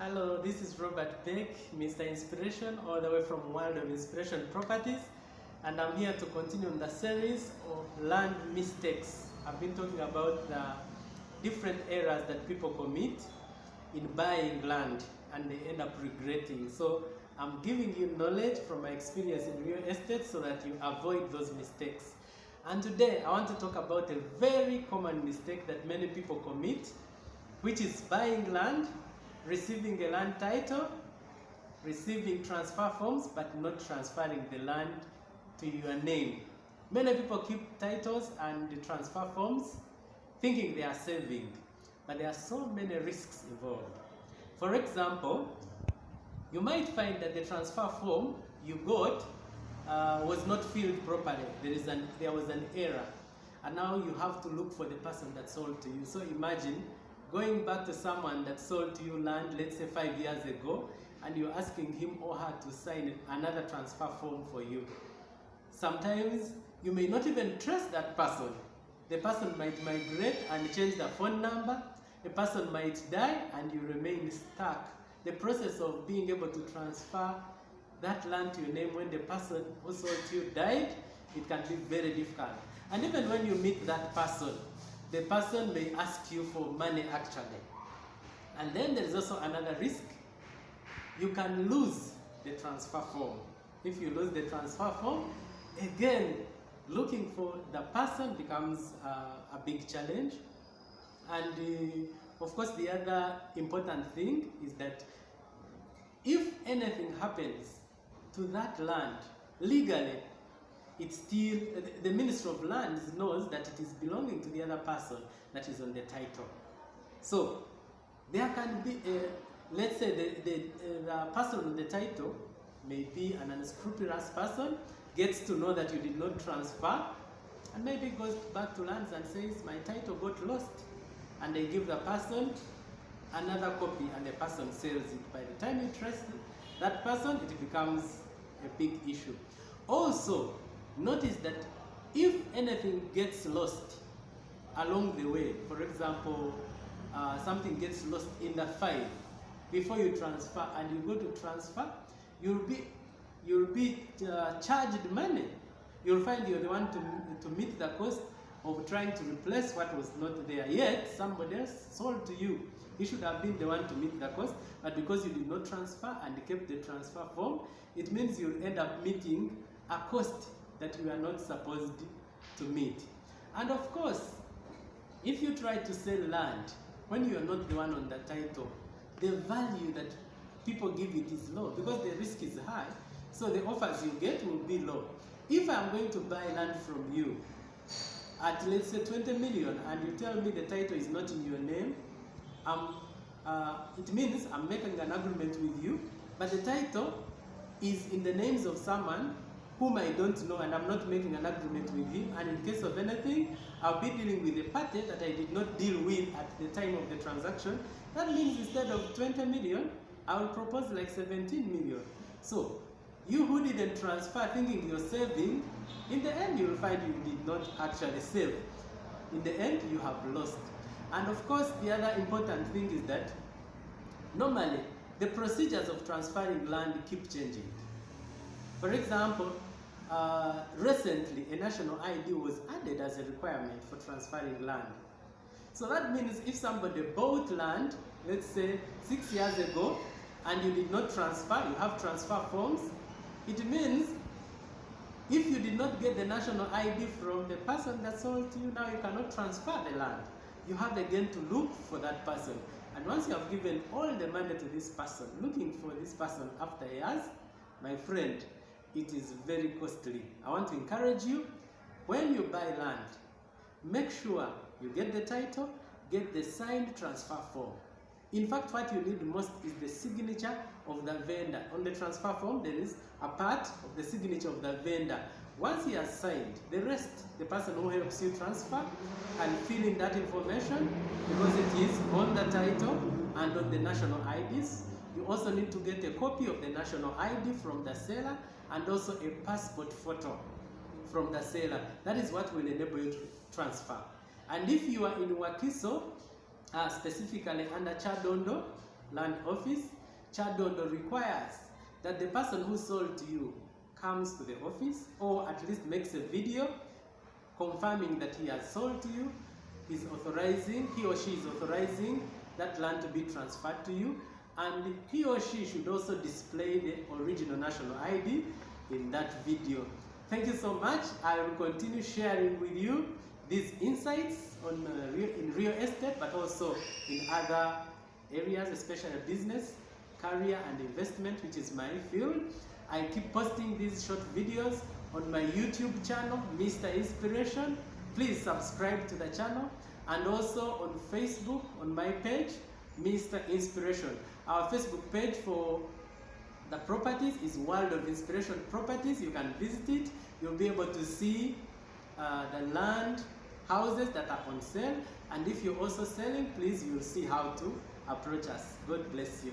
Hello, this is Robert Beck, Mr. Inspiration, all the way from World of Inspiration Properties, and I'm here to continue on the series of land mistakes. I've been talking about the different errors that people commit in buying land and they end up regretting. So I'm giving you knowledge from my experience in real estate so that you avoid those mistakes. And today I want to talk about a very common mistake that many people commit, which is buying land, receiving a land title, receiving transfer forms, but not transferring the land to your name. Many people keep titles and the transfer forms thinking they are saving, but there are so many risks involved. For example, you might find that the transfer form you got was not filled properly. There was an error, and now you have to look for the person that sold to you. So imagine going back to someone that sold to you land, let's say 5 years ago, and you're asking him or her to sign another transfer form for you. Sometimes you may not even trust that person. The person might migrate and change the phone number. The person might die and you remain stuck. The process of being able to transfer that land to your name when the person who sold to you died, it can be very difficult. And even when you meet that person, the person may ask you for money actually. And then there is also another risk. You can lose the transfer form. If you lose the transfer form, again, looking for the person becomes a big challenge. And of course, the other important thing is that if anything happens to that land legally, it's still, the Ministry of Lands knows that it is belonging to the other person that is on the title. So there can be, let's say the person on the title may be an unscrupulous person, gets to know that you did not transfer, and maybe goes back to lands and says, my title got lost. And they give the person another copy and the person sells it. By the time you trace that person, it becomes a big issue. Also, notice that if anything gets lost along the way, for example, something gets lost in the file, before you transfer and you go to transfer, you'll be charged money. You'll find you're the one to meet the cost of trying to replace what was not there. Yet somebody else sold to you. You should have been the one to meet the cost, but because you did not transfer and kept the transfer form, it means you'll end up meeting a cost that you are not supposed to meet. And of course, if you try to sell land when you are not the one on the title, the value that people give it is low because the risk is high, so the offers you get will be low. If I'm going to buy land from you at, let's say, 20 million and you tell me the title is not in your name, it means I'm making an agreement with you, but the title is in the names of someone whom I don't know, and I'm not making an agreement with him, and in case of anything, I'll be dealing with a party that I did not deal with at the time of the transaction. That means instead of 20 million, I will propose like 17 million. So, you who didn't transfer thinking you're saving, in the end you'll find you did not actually save. In the end, you have lost. And of course, the other important thing is that normally, the procedures of transferring land keep changing. For example, recently a national ID was added as a requirement for transferring land. So that means if somebody bought land, let's say 6 years ago, and you did not transfer, you have transfer forms, it means if you did not get the national ID from the person that sold to you, now you cannot transfer the land. You have again to look for that person. And once you have given all the money to this person, looking for this person after years, my friend, it is very costly. I want to encourage you, when you buy land, make sure you get the title, get the signed transfer form. In fact, what you need most is the signature of the vendor. On the transfer form, there is a part of the signature of the vendor. Once he has signed, the rest, the person who helps you transfer and fill in that information, because it is on the title and on the national IDs. You also need to get a copy of the national ID from the seller and also a passport photo from the seller. That is what will enable you to transfer. And if you are in Wakiso, specifically under Chadondo, land office, Chadodo requires that the person who sold to you comes to the office, or at least makes a video confirming that he has sold to you. He or she is authorizing that land to be transferred to you, and he or she should also display the original national ID in that video. Thank you so much. I will continue sharing with you these insights on in real estate, but also in other areas, especially business, career and investment, which is my field. I keep posting these short videos on my YouTube channel, Mr. Inspiration. Please subscribe to the channel, and also on Facebook, on my page, Mr. Inspiration. Our Facebook page for the properties is World of Inspiration Properties. You can visit it. You'll be able to see the land, houses that are on sale, and if you're also selling, please, you'll see how to approach us. God bless you.